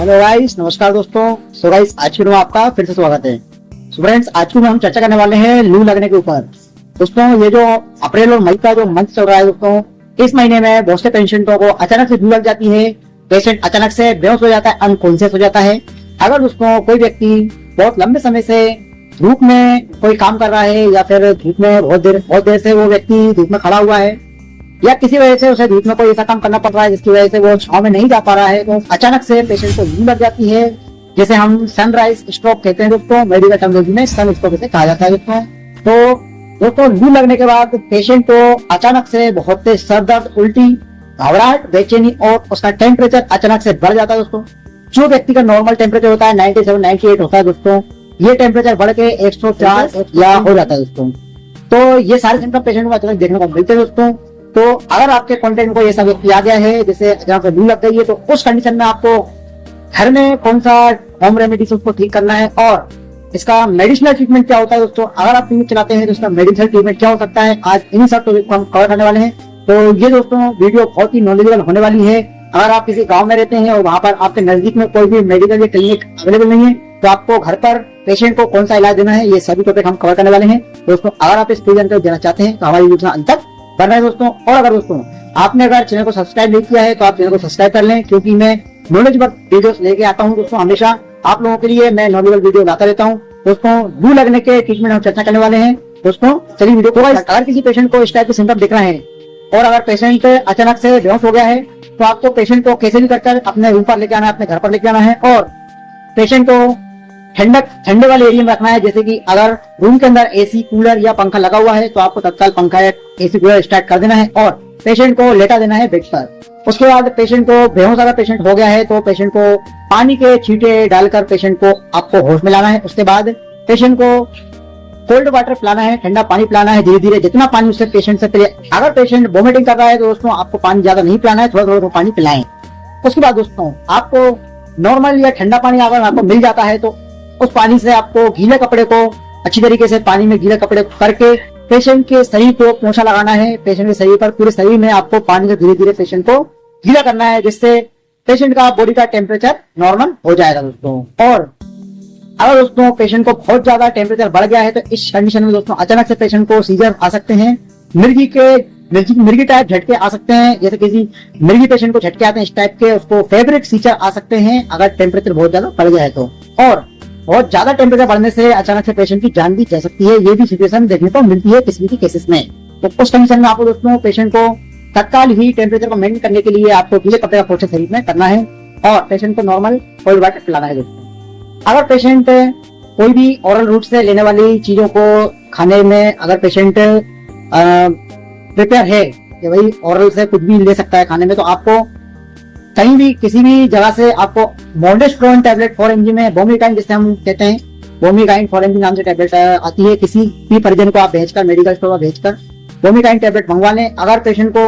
Hello guys, नमस्कार दोस्तों। So guys, आज की वीडियो में आपका फिर से स्वागत है। सो फ्रेंड्स, आज की वीडियो में हम चर्चा करने वाले हैं लू लगने के ऊपर। दोस्तों, ये जो अप्रैल और मई का जो मंथ चल रहा है दोस्तों, इस महीने में बहुत से पेशेंटों को अचानक से लू लग जाती है। पेशेंट अचानक से बेहोश हो जाता है, अनकॉन्शियस हो जाता है। अगर दोस्तों कोई व्यक्ति बहुत लंबे समय से धूप में कोई काम कर रहा है या फिर धूप में बहुत देर से वो व्यक्ति धूप में खड़ा हुआ है या किसी वजह से उसे धूप में कोई ऐसा काम करना पड़ रहा है जिसकी वजह से वो छांव में नहीं जा पा रहा है, तो अचानक से पेशेंट को नींद लग जाती है, जैसे हम सनराइज स्ट्रोक कहते हैं दोस्तों, मेडिकल टर्मिनोलॉजी में सन स्ट्रोक इसे कहा जाता है दोस्तों। तो दोस्तों, लू लगने के बाद पेशेंट को अचानक से बहुत तेज सर दर्द, उल्टी, घबराहट, बेचैनी और उसका टेम्परेचर अचानक से बढ़ जाता है दोस्तों। जो व्यक्ति का नॉर्मल टेम्परेचर होता है 97-98 होता है दोस्तों, ये टेम्परेचर बढ़ के 104 या हो जाता है दोस्तों। तो ये सारे सिम्टम पेशेंट को अचानक देखने को मिलते हैं दोस्तों। तो अगर आपके कंटेंट को ये सब व्यक्ति आ गया है, जैसे जहाँ पे लू लग गई है, तो उस कंडीशन में आपको घर में कौन सा होम रेमेडीज उसको ठीक करना है और इसका मेडिसिनल ट्रीटमेंट क्या होता है दोस्तों। अगर आप क्लिनिक चलाते हैं तो इसका मेडिसिनल ट्रीटमेंट क्या हो सकता है, आज इन्हीं सब टॉपिक को हम कवर करने वाले हैं। तो ये दोस्तों वीडियो बहुत ही नॉलेजेबल होने वाली है। अगर आप किसी गाँव में रहते हैं और वहाँ पर आपके नजदीक में कोई भी मेडिकल या क्लिनिक अवेलेबल नहीं है, तो आपको घर पर पेशेंट को कौन सा इलाज देना है, ये सभी टॉपिक हम कवर करने वाले हैं दोस्तों। अगर आप इस जानकारी देना चाहते हैं तो हमारी वीडियो अंत तक करना है दोस्तों। और अगर दोस्तों आपने अगर चैनल को सब्सक्राइब नहीं किया है तो आप चैनल को सब्सक्राइब कर लें, क्योंकि मैं नॉलेजेबल वीडियोस लेके आता हूं दोस्तों। हमेशा आप लोगों के लिए मैं नॉलेजेबल वीडियो लाता रहता हूं दोस्तों। लू लगने के ट्रीटमेंट हम चर्चा करने वाले हैं दोस्तों। चलिए वीडियो को, अगर किसी पेशेंट को इस टाइप के सिम्टम दिख रहे हैं और अगर पेशेंट अचानक से बेहोश हो गया है, तो आपको पेशेंट को कैसे भी कर अपने रूम पर लेके आना है, अपने घर पर लेके आना है और पेशेंट को ठंडे वाले एरिया में रखना है। जैसे कि अगर रूम के अंदर एसी, कूलर या पंखा लगा हुआ है तो आपको तत्काल पंखा या एसी कूलर स्टार्ट कर देना है और पेशेंट को लेटा देना है बेड पर। उसके बाद पेशेंट को बेहोश अगर पेशेंट हो गया है तो पेशेंट को पानी के छींटे डालकर पेशेंट को आपको होश में लाना है। उसके बाद पेशेंट को कोल्ड वाटर पिलाना है, ठंडा पानी पिलाना है धीरे धीरे, जितना पानी उससे पेशेंट से पहले। अगर पेशेंट वोमिटिंग कर रहा है तो दोस्तों आपको पानी ज्यादा नहीं पिलाना है, थोड़ा थोड़ा पानी पिलाएं। उसके बाद दोस्तों आपको नॉर्मल या ठंडा पानी अगर आपको मिल जाता है तो उस पानी से आपको गीले कपड़े को अच्छी तरीके से पानी में गीले कपड़े करके पेशेंट के शरीर को पोंछा लगाना है। पेशेंट के शरीर पर, पूरे शरीर में आपको पानी से धीरे धीरे पेशेंट को गीला करना है, जिससे पेशेंट का बॉडी का टेम्परेचर नॉर्मल हो जाएगा दोस्तों। और अगर दोस्तों पेशेंट को बहुत ज्यादा टेम्परेचर बढ़ गया है तो इस कंडीशन में दोस्तों अचानक से पेशेंट को सीजर आ सकते हैं, मिर्गी टाइप झटके आ सकते हैं। जैसे किसी मिर्गी पेशेंट को झटके आते हैं इस टाइप के, उसको फेब्रिक सीजर आ सकते हैं अगर टेम्परेचर बहुत ज्यादा बढ़ गया है तो। और बहुत ज्यादा टेम्परेचर बढ़ने से अचानक से पेशेंट की जान भी जा सकती है। ये भी सिचुएशन देखने को मिलती है किसी भी केसेस में। तो उस कंडीशन में आपको दोस्तों पेशेंट को तत्काल ही टेम्परेचर को मेंटेन करने के लिए आपको गीले कपड़े का पोंछा शरीर में करना है और पेशेंट को नॉर्मल कोल्ड वाटर पिलाना है दोस्तों। अगर पेशेंट कोई भी ओरल रूट से लेने वाली चीजों को खाने में, अगर पेशेंट प्रिपेयर है कि भाई ओरल से कुछ भी ले सकता है खाने में, तो आपको कहीं भी किसी भी जगह से आपको मोल्डेस्ट्रोन टैबलेट 4 mg में, बोमिकाइन जिसे हम कहते हैं, बोमिकाइन 4 mg नाम से टैबलेट आती है। किसी भी परिजन को आप भेजकर, मेडिकल स्टोर पर भेजकर बोमिकाइन टैबलेट मंगवा लें। अगर पेशेंट को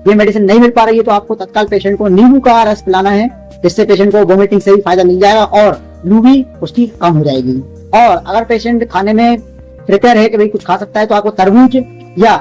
ये मेडिसिन नहीं मिल पा रही है तो आपको तत्काल पेशेंट को नींबू का रस पिलाना है, जिससे पेशेंट को वोमिटिंग से भी फायदा मिल जाएगा और लू भी उसकी कम हो जाएगी। और अगर पेशेंट खाने में प्रिपेयर है कि भाई कुछ खा सकता है तो आपको तरबूज या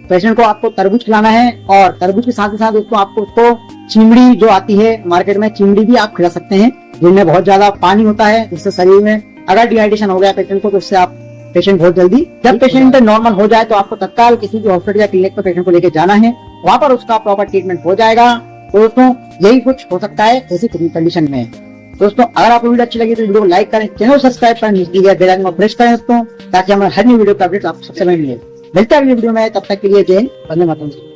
पेशेंट को आपको तरबूज खिलाना है। और तरबूज के साथ ही साथ दोस्तों आपको उसको चिमड़ी जो आती है मार्केट में, चिमड़ी भी आप खिला सकते हैं, जिनमें बहुत ज्यादा पानी होता है, जिससे शरीर में अगर डिहाइड्रेशन हो गया पेशेंट को तो उससे आप पेशेंट बहुत जल्दी, जब पेशेंट नॉर्मल हो जाए तो आपको तत्काल किसी भी हॉस्पिटल या क्लिनिक पर पेशेंट को लेकर जाना है, वहां पर उसका प्रॉपर ट्रीटमेंट हो जाएगा। तो दोस्तों यही कुछ हो सकता है ऐसी कंडीशन में। दोस्तों अगर आपको वीडियो अच्छी लगी तो वीडियो को लाइक करें, चैनल सब्सक्राइब करें, बेल आइकन को प्रेस करें दोस्तों, ताकि हमारे हर नई वीडियो का अपडेट आपको सबसे पहले मिले। मिलते हैं अगली वीडियो में, तब तक के लिए जय हिंद, वंदे मातरम।